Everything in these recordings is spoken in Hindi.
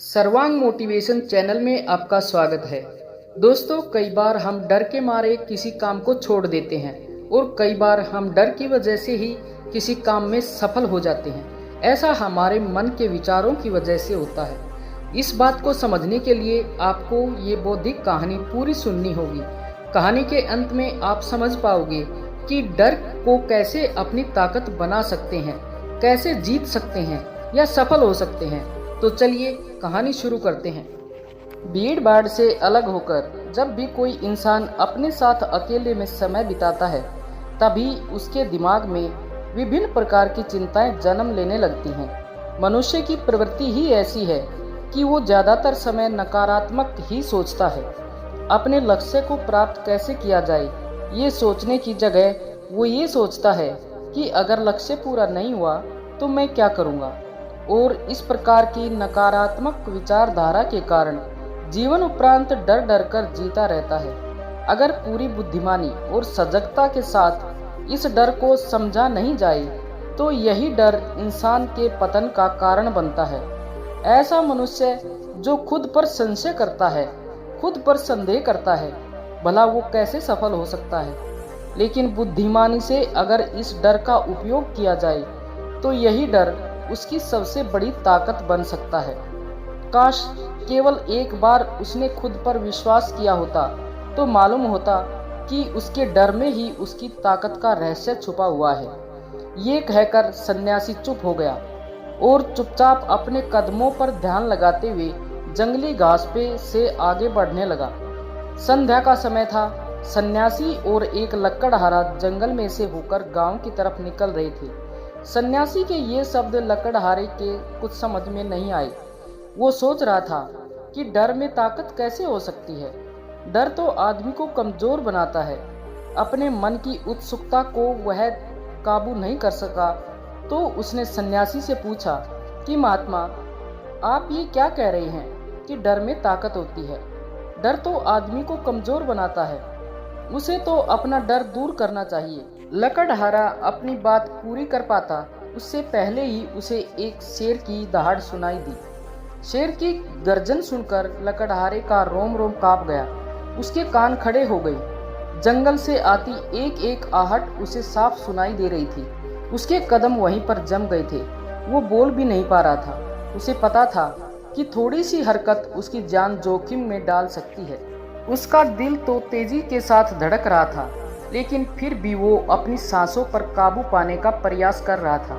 सर्वांग मोटिवेशन चैनल में आपका स्वागत है। दोस्तों, कई बार हम डर के मारे किसी काम को छोड़ देते हैं और कई बार हम डर की वजह से ही किसी काम में सफल हो जाते हैं। ऐसा हमारे मन के विचारों की वजह से होता है। इस बात को समझने के लिए आपको ये बौद्धिक कहानी पूरी सुननी होगी। कहानी के अंत में आप समझ पाओगे कि डर को कैसे अपनी ताकत बना सकते हैं, कैसे जीत सकते हैं या सफल हो सकते हैं। तो चलिए कहानी शुरू करते हैं। भीड़ भाड़ से अलग होकर जब भी कोई इंसान अपने साथ अकेले में समय बिताता है, तभी उसके दिमाग में विभिन्न प्रकार की चिंताएं जन्म लेने लगती हैं। मनुष्य की प्रवृत्ति ही ऐसी है कि वो ज़्यादातर समय नकारात्मक ही सोचता है। अपने लक्ष्य को प्राप्त कैसे किया जाए, ये सोचने की जगह वो ये सोचता है कि अगर लक्ष्य पूरा नहीं हुआ तो मैं क्या करूँगा। और इस प्रकार की नकारात्मक विचारधारा के कारण जीवन उपरांत डर डर कर जीता रहता है। अगर पूरी बुद्धिमानी और सजगता के साथ इस डर को समझा नहीं जाए तो यही डर इंसान के पतन का कारण बनता है। ऐसा मनुष्य जो खुद पर संशय करता है, खुद पर संदेह करता है, भला वो कैसे सफल हो सकता है। लेकिन बुद्धिमानी से अगर इस डर का उपयोग किया जाए तो यही डर उसकी सबसे बड़ी ताकत बन सकता है। काश केवल एक बार उसने खुद पर विश्वास किया होता तो मालूम होता कि उसके डर में ही उसकी ताकत का रहस्य छुपा हुआ है। ये कहकर सन्यासी चुप हो गया और चुपचाप अपने कदमों पर ध्यान लगाते हुए जंगली घास पे से आगे बढ़ने लगा। संध्या का समय था। सन्यासी और एक लकड़हारा जंगल में से होकर गांव की तरफ निकल रहे थे। सन्यासी के ये शब्द लकड़हारे के कुछ समझ में नहीं आए। वो सोच रहा था कि डर में ताकत कैसे हो सकती है। डर तो आदमी को कमजोर बनाता है। अपने मन की उत्सुकता को वह काबू नहीं कर सका तो उसने सन्यासी से पूछा कि महात्मा, आप ये क्या कह रहे हैं कि डर में ताकत होती है। डर तो आदमी को कमजोर बनाता है, उसे तो अपना डर दूर करना चाहिए। लकड़हारा अपनी बात पूरी कर पाता उससे पहले ही उसे एक शेर की दहाड़ सुनाई दी। शेर की गर्जन सुनकर लकड़हारे का रोम रोम कांप गया। उसके कान खड़े हो गए। जंगल से आती एक एक आहट उसे साफ सुनाई दे रही थी। उसके कदम वहीं पर जम गए थे। वो बोल भी नहीं पा रहा था। उसे पता था कि थोड़ी सी हरकत उसकी जान जोखिम में डाल सकती है। उसका दिल तो तेजी के साथ धड़क रहा था, लेकिन फिर भी वो अपनी सांसों पर काबू पाने का प्रयास कर रहा था।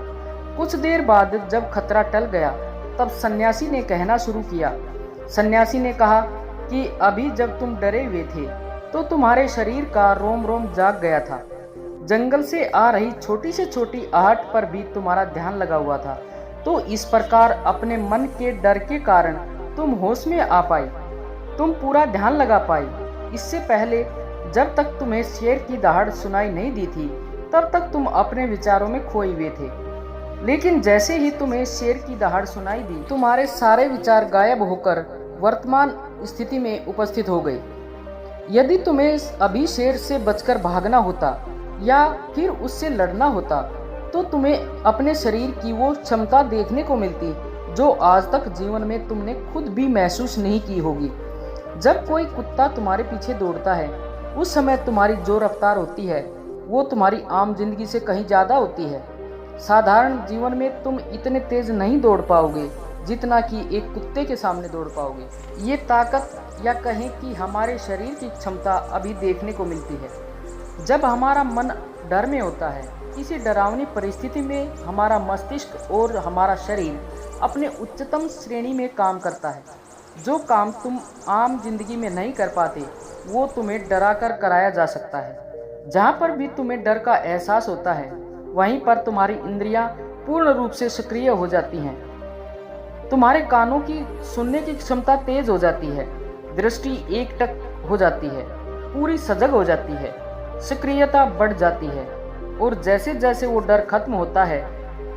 कुछ देर बाद जब खतरा टल गया तब सन्यासी ने कहना शुरू किया। सन्यासी ने कहा कि अभी जब तुम डरे हुए थे तो तुम्हारे शरीर का रोम रोम जाग गया था। जंगल से आ रही छोटी से छोटी आहट पर भी तुम्हारा ध्यान लगा हुआ था। तो इस प्रकार अपने मन के डर के कारण तुम होश में आ पाई, तुम पूरा ध्यान लगा पाई। इससे पहले जब तक तुम्हें शेर की दहाड़ सुनाई नहीं दी थी तब तक तुम अपने विचारों में खोए हुए थे। लेकिन जैसे ही तुम्हें शेर की दहाड़ सुनाई दी, तुम्हारे सारे विचार गायब होकर वर्तमान स्थिति में उपस्थित हो गए। यदि तुम्हें अभी शेर से बचकर भागना होता या फिर उससे लड़ना होता तो तुम्हें अपने शरीर की वो क्षमता देखने को मिलती जो आज तक जीवन में तुमने खुद भी महसूस नहीं की होगी। जब कोई कुत्ता तुम्हारे पीछे दौड़ता है उस समय तुम्हारी जो रफ्तार होती है वो तुम्हारी आम जिंदगी से कहीं ज़्यादा होती है। साधारण जीवन में तुम इतने तेज नहीं दौड़ पाओगे जितना कि एक कुत्ते के सामने दौड़ पाओगे। ये ताकत या कहें कि हमारे शरीर की क्षमता अभी देखने को मिलती है जब हमारा मन डर में होता है। किसी डरावनी परिस्थिति में हमारा मस्तिष्क और हमारा शरीर अपने उच्चतम श्रेणी में काम करता है। जो काम तुम आम जिंदगी में नहीं कर पाते वो तुम्हें डरा कर कराया जा सकता है। जहाँ पर भी तुम्हें डर का एहसास होता है वहीं पर तुम्हारी इंद्रियां पूर्ण रूप से सक्रिय हो जाती हैं। तुम्हारे कानों की सुनने की क्षमता तेज हो जाती है, दृष्टि एकटक हो जाती है, पूरी सजग हो जाती है, सक्रियता बढ़ जाती है। और जैसे जैसे वो डर खत्म होता है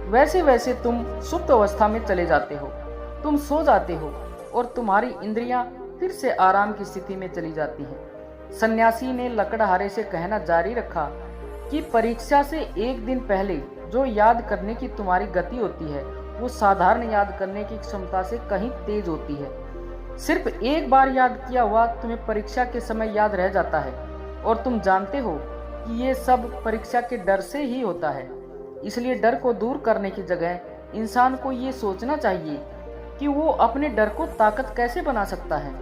वैसे वैसे तुम सुप्त अवस्था में चले जाते हो, तुम सो जाते हो और तुम्हारी इंद्रियां फिर से आराम की स्थिति में चली जाती हैं। सन्यासी ने लकड़हारे से कहना जारी रखा कि परीक्षा से एक दिन पहले जो याद करने की तुम्हारी गति होती है वो साधारण याद करने की क्षमता से कहीं तेज होती है। सिर्फ एक बार याद किया हुआ तुम्हें परीक्षा के समय याद रह जाता है, और तुम जानते हो कि ये सब परीक्षा के डर से ही होता है। इसलिए डर को दूर करने की जगह इंसान को ये सोचना चाहिए कि वो अपने डर को ताकत कैसे बना सकता है।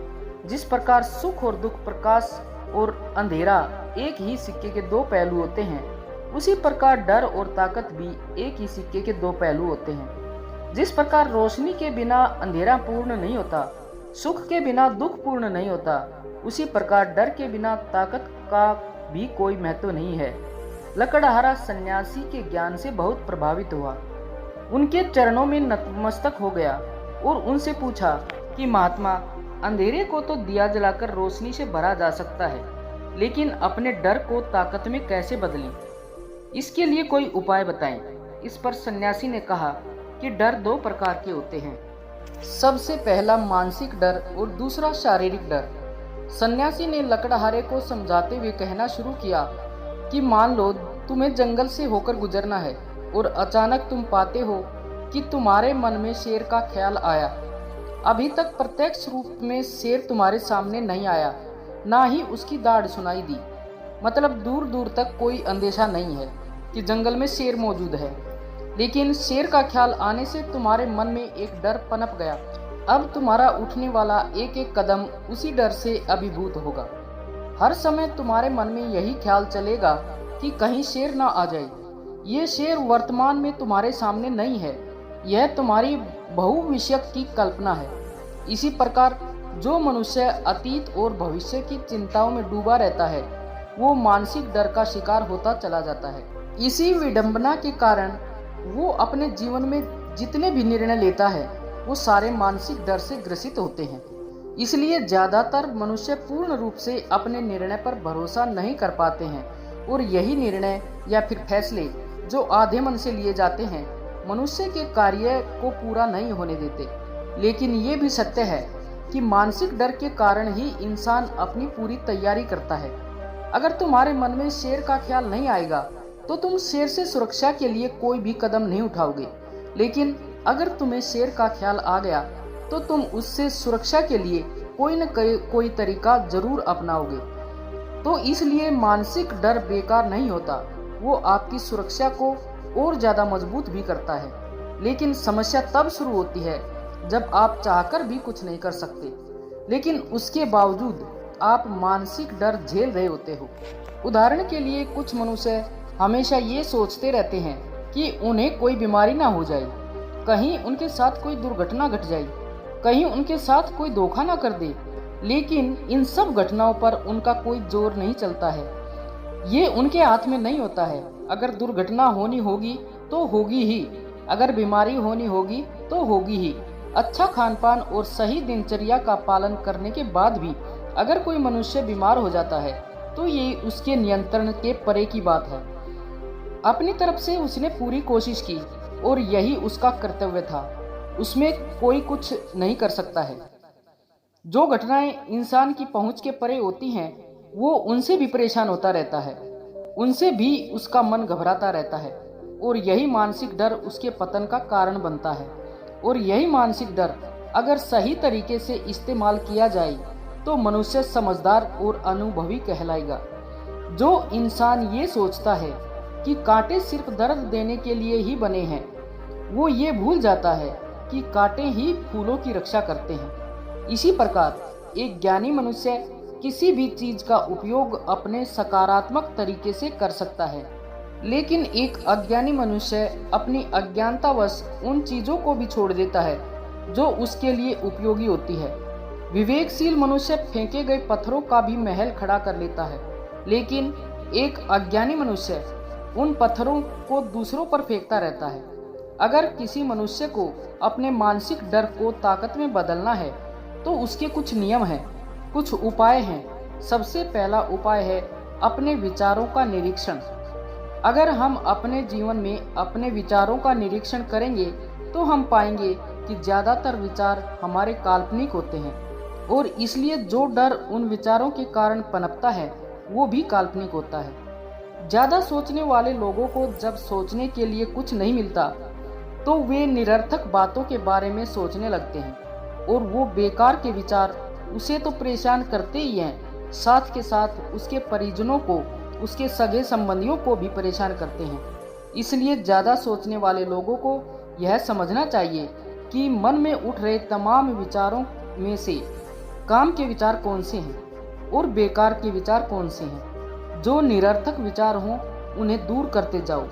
जिस प्रकार सुख और दुख, प्रकाश और अंधेरा एक ही सिक्के के दो पहलू होते हैं, उसी प्रकार डर और ताकत भी एक ही सिक्के के दो पहलू होते हैं। जिस प्रकार रोशनी के बिना अंधेरा पूर्ण नहीं होता, सुख के बिना दुख पूर्ण नहीं होता, उसी प्रकार डर के बिना ताकत का भी कोई महत्व नहीं है। लकड़हारा सन्यासी के ज्ञान से बहुत प्रभावित हुआ, उनके चरणों में नतमस्तक हो गया और उनसे पूछा कि महात्मा, अंधेरे को तो दिया जलाकर रोशनी से भरा जा सकता है, लेकिन अपने डर को ताकत में कैसे बदलें? इसके लिए कोई उपाय बताएं। इस पर सन्यासी ने कहा कि डर दो प्रकार के होते हैं। सबसे पहला मानसिक डर और दूसरा शारीरिक डर। सन्यासी ने लकड़हारे को समझाते हुए कहना शुरू किया कि मान लो तुम्हें जंगल से होकर गुजरना है और अचानक तुम पाते हो कि तुम्हारे मन में शेर का ख्याल आया। अभी तक प्रत्यक्ष रूप में शेर तुम्हारे सामने नहीं आया, ना ही उसकी दाढ़ सुनाई दी। मतलब दूर दूर तक कोई अंदेशा नहीं है कि जंगल में शेर मौजूद है, लेकिन शेर का ख्याल आने से तुम्हारे मन में एक डर पनप गया। अब तुम्हारा उठने वाला एक एक कदम उसी डर से अभिभूत होगा। हर समय तुम्हारे मन में यही ख्याल चलेगा कि कहीं शेर ना आ जाए। ये शेर वर्तमान में तुम्हारे सामने नहीं है, यह तुम्हारी बहुविषयक की कल्पना है। इसी प्रकार जो मनुष्य अतीत और भविष्य की चिंताओं में डूबा रहता है, वो मानसिक डर का शिकार होता चला जाता है। इसी विडंबना के कारण वो अपने जीवन में जितने भी निर्णय लेता है, वो सारे मानसिक डर से ग्रसित होते हैं। इसलिए ज्यादातर मनुष्य पूर्ण रूप से अपने निर्णय पर भरोसा नहीं कर पाते हैं, और यही निर्णय या फिर फैसले जो आधे मन से लिए जाते हैं, मनुष्य के कार्य को पूरा नहीं होने देते। लेकिन ये भी सत्य है कि मानसिक डर के कारण ही इंसान अपनी पूरी तैयारी करता है। अगर तुम्हारे मन में शेर का ख्याल नहीं आएगा तो तुम शेर से सुरक्षा के लिए कोई भी कदम नहीं उठाओगे, लेकिन अगर तुम्हें शेर का ख्याल आ गया तो तुम उससे सुरक्षा के लिए कोई न कोई तरीका जरूर अपनाओगे। तो इसलिए मानसिक डर बेकार नहीं होता, वो आपकी सुरक्षा को और ज्यादा मजबूत भी करता है। लेकिन समस्या तब शुरू होती है जब आप चाहकर भी कुछ नहीं कर सकते, लेकिन उसके बावजूद आप मानसिक डर झेल रहे होते हो। उदाहरण के लिए कुछ मनुष्य हमेशा ये सोचते रहते हैं कि उन्हें कोई बीमारी ना हो जाए, कहीं उनके साथ कोई दुर्घटना घट जाए, कहीं उनके साथ कोई धोखा ना कर दे। लेकिन इन सब घटनाओं पर उनका कोई जोर नहीं चलता है, ये उनके हाथ में नहीं होता है। अगर दुर्घटना होनी होगी तो होगी ही, अगर बीमारी होनी होगी तो होगी ही। अच्छा खान पान और सही दिनचर्या का पालन करने के बाद भी अगर कोई मनुष्य बीमार हो जाता है तो ये उसके नियंत्रण के परे की बात है। अपनी तरफ से उसने पूरी कोशिश की और यही उसका कर्तव्य था, उसमें कोई कुछ नहीं कर सकता है। जो घटनाएं इंसान की पहुंच के परे होती हैं, वो उनसे भी परेशान होता रहता है, उनसे भी उसका मन घबराता रहता है, और यही मानसिक डर उसके पतन का कारण बनता है। और यही मानसिक डर अगर सही तरीके से इस्तेमाल किया जाए तो मनुष्य समझदार और अनुभवी कहलाएगा। जो इंसान ये सोचता है कि कांटे सिर्फ दर्द देने के लिए ही बने हैं, वो ये भूल जाता है कि कांटे ही फूलों की रक्षा करते हैं। इसी प्रकार एक ज्ञानी मनुष्य किसी भी चीज का उपयोग अपने सकारात्मक तरीके से कर सकता है, लेकिन एक अज्ञानी मनुष्य अपनी अज्ञानतावश उन चीजों को भी छोड़ देता है जो उसके लिए उपयोगी होती है। विवेकशील मनुष्य फेंके गए पत्थरों का भी महल खड़ा कर लेता है, लेकिन एक अज्ञानी मनुष्य उन पत्थरों को दूसरों पर फेंकता रहता है। अगर किसी मनुष्य को अपने मानसिक डर को ताकत में बदलना है तो उसके कुछ नियम हैं, कुछ उपाय हैं। सबसे पहला उपाय है अपने विचारों का निरीक्षण। अगर हम अपने जीवन में अपने विचारों का निरीक्षण करेंगे तो हम पाएंगे कि ज़्यादातर विचार हमारे काल्पनिक होते हैं, और इसलिए जो डर उन विचारों के कारण पनपता है वो भी काल्पनिक होता है। ज़्यादा सोचने वाले लोगों को जब सोचने के लिए कुछ नहीं मिलता तो वे निरर्थक बातों के बारे में सोचने लगते हैं, और वो बेकार के विचार उसे तो परेशान करते ही हैं, साथ के साथ उसके परिजनों को, उसके सगे संबंधियों को भी परेशान करते हैं। इसलिए ज़्यादा सोचने वाले लोगों को यह समझना चाहिए कि मन में उठ रहे तमाम विचारों में से काम के विचार कौन से हैं और बेकार के विचार कौन से हैं। जो निरर्थक विचार हों उन्हें दूर करते जाओ,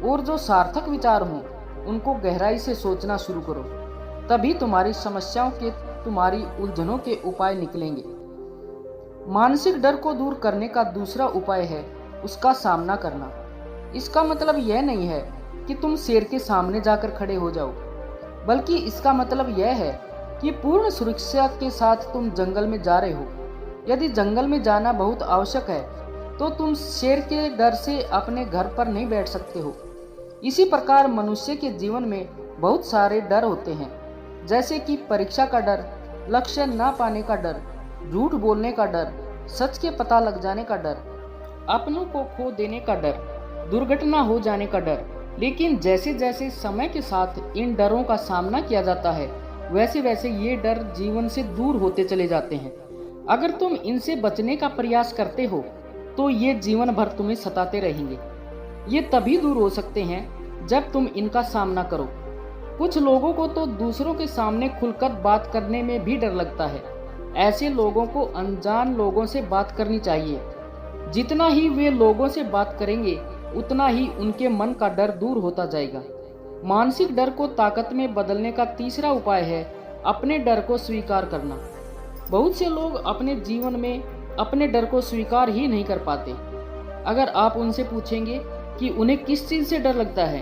और जो सार्थक विचार हों उनको गहराई से सोचना शुरू करो। तभी तुम्हारी समस्याओं के, तुम्हारी उलझनों के उपाय निकलेंगे। मानसिक डर को दूर करने का दूसरा उपाय है उसका सामना करना। इसका मतलब यह नहीं है कि तुम शेर के सामने जाकर खड़े हो जाओ, बल्कि इसका मतलब यह है कि पूर्ण सुरक्षा के साथ तुम जंगल में जा रहे हो। यदि जंगल में जाना बहुत आवश्यक है तो तुम शेर के डर से अपने घर पर नहीं बैठ सकते हो। इसी प्रकार मनुष्य के जीवन में बहुत सारे डर होते हैं, जैसे कि परीक्षा का डर, लक्ष्य ना पाने का डर, झूठ बोलने का डर, सच के पता लग जाने का डर, अपनों को खो देने का डर, दुर्घटना हो जाने का डर। लेकिन जैसे जैसे समय के साथ इन डरों का सामना किया जाता है, वैसे वैसे ये डर जीवन से दूर होते चले जाते हैं। अगर तुम इनसे बचने का प्रयास करते हो तो ये जीवन भर तुम्हें सताते रहेंगे। ये तभी दूर हो सकते हैं जब तुम इनका सामना करो। कुछ लोगों को तो दूसरों के सामने खुलकर बात करने में भी डर लगता है। ऐसे लोगों को अनजान लोगों से बात करनी चाहिए। जितना ही वे लोगों से बात करेंगे उतना ही उनके मन का डर दूर होता जाएगा। मानसिक डर को ताकत में बदलने का तीसरा उपाय है अपने डर को स्वीकार करना। बहुत से लोग अपने जीवन में अपने डर को स्वीकार ही नहीं कर पाते। अगर आप उनसे पूछेंगे कि उन्हें किस चीज़ से डर लगता है,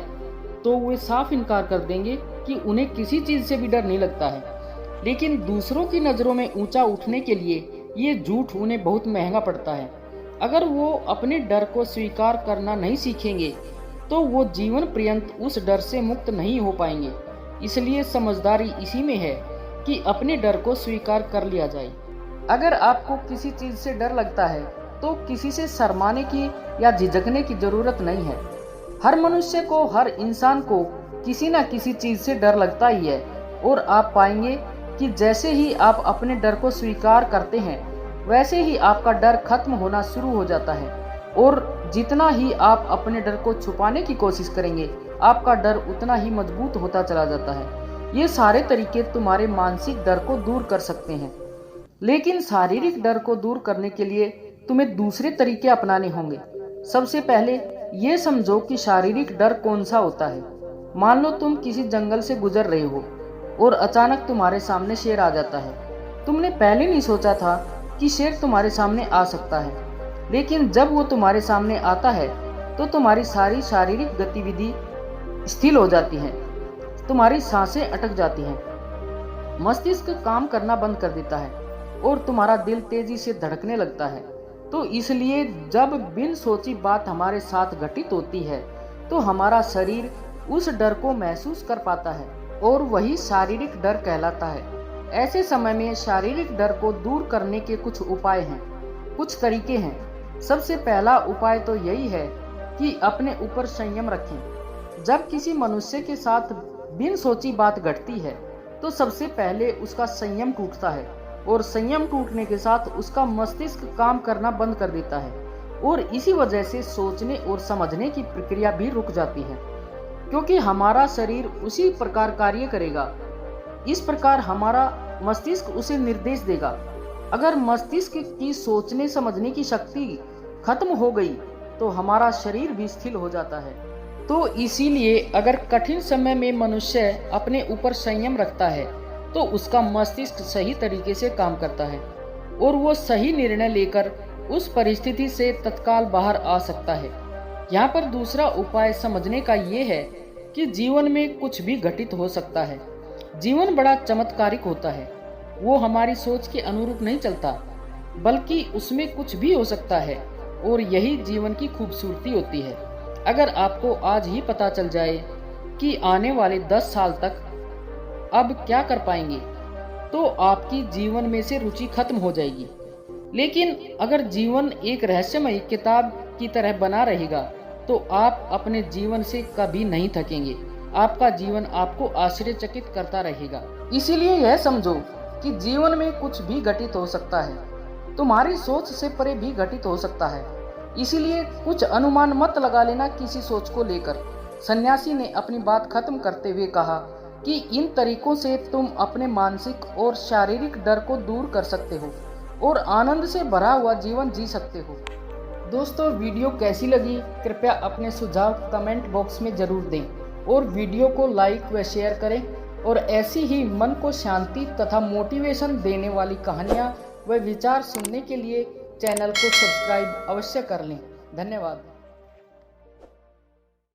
तो वे साफ इनकार कर देंगे कि उन्हें किसी चीज़ से भी डर नहीं लगता है। लेकिन दूसरों की नज़रों में ऊंचा उठने के लिए ये झूठ उन्हें बहुत महंगा पड़ता है। अगर वो अपने डर को स्वीकार करना नहीं सीखेंगे तो वो जीवन पर्यंत उस डर से मुक्त नहीं हो पाएंगे। इसलिए समझदारी इसी में है कि अपने डर को स्वीकार कर लिया जाए। अगर आपको किसी चीज़ से डर लगता है तो किसी से शर्माने की या झिझकने की जरूरत नहीं है। हर मनुष्य को, हर इंसान को किसी न किसी चीज़ से डर लगता ही है, और आप पाएंगे कि जैसे ही आप अपने डर को स्वीकार करते हैं वैसे ही आपका डर खत्म होना शुरू हो जाता है। और जितना ही आप अपने डर को छुपाने की कोशिश करेंगे आपका डर उतना ही मजबूत होता चला जाता है। ये सारे तरीके तुम्हारे मानसिक डर को दूर कर सकते हैं, लेकिन शारीरिक डर को दूर करने के लिए तुम्हें दूसरे तरीके अपनाने होंगे। सबसे पहले ये समझो कि शारीरिक डर कौन सा होता है। मान लो तुम किसी जंगल से गुजर रहे हो और अचानक तुम्हारे सामने शेर आ जाता है। तुमने पहले नहीं सोचा था कि शेर तुम्हारे सामने आ सकता है, लेकिन जब वो तुम्हारे सामने आता है तो तुम्हारी सारी शारीरिक गतिविधि स्थिर हो जाती है, तुम्हारी सांसें अटक जाती हैं, मस्तिष्क काम करना बंद कर देता है और तुम्हारा दिल तेजी से धड़कने लगता है। तो इसलिए जब बिन सोची बात हमारे साथ घटित होती है तो हमारा शरीर उस डर को महसूस कर पाता है और वही शारीरिक डर कहलाता है। ऐसे समय में शारीरिक डर को दूर करने के कुछ उपाय हैं, कुछ तरीके हैं। सबसे पहला उपाय तो यही है कि अपने ऊपर संयम रखें। जब किसी मनुष्य के साथ बिन सोची बात घटती है तो सबसे पहले उसका संयम टूटता है, और संयम टूटने के साथ उसका मस्तिष्क काम करना बंद कर देता है, और इसी वजह से सोचने और समझने की प्रक्रिया भी रुक जाती है, क्योंकि हमारा शरीर उसी प्रकार कार्य करेगा। इस प्रकार हमारा मस्तिष्क उसे निर्देश देगा। अगर मस्तिष्क की सोचने समझने की शक्ति खत्म हो गई तो हमारा शरीर भी स्थिर हो जाता है। तो इसीलिए अगर कठिन समय में मनुष्य अपने ऊपर संयम रखता है तो उसका मस्तिष्क सही तरीके से काम करता है और वो सही निर्णय लेकर उस परिस्थिति से तत्काल बाहर आ सकता है। यहाँ पर दूसरा उपाय समझने का ये है कि जीवन में कुछ भी घटित हो सकता है। जीवन बड़ा चमत्कारिक होता है, वो हमारी सोच के अनुरूप नहीं चलता, बल्कि उसमें कुछ भी हो सकता है, और यही जीवन की खूबसूरती होती है। अगर आपको आज ही पता चल जाए कि आने वाले 10 साल तक अब क्या कर पाएंगे, तो आपकी जीवन में से रुचि खत्म हो जाएगी। लेकिन अगर जीवन एक रहस्यमय किताब की तरह बना रहेगा तो आप अपने जीवन से कभी नहीं थकेंगे। आपका जीवन आपको आश्चर्यचकित करता रहेगा। इसीलिए यह समझो कि जीवन में कुछ भी घटित हो सकता है, तुम्हारी सोच से परे भी घटित हो सकता है। इसीलिए कुछ अनुमान मत लगा लेना किसी सोच को लेकर। सन्यासी ने अपनी बात खत्म करते हुए कहा कि इन तरीकों से तुम अपने मानसिक और शारीरिक डर को दूर कर सकते हो और आनंद से भरा हुआ जीवन जी सकते हो। दोस्तों, वीडियो कैसी लगी कृपया अपने सुझाव कमेंट बॉक्स में जरूर दें और वीडियो को लाइक व शेयर करें और ऐसी ही मन को शांति तथा मोटिवेशन देने वाली कहानियाँ व विचार सुनने के लिए चैनल को सब्सक्राइब अवश्य कर लें। धन्यवाद।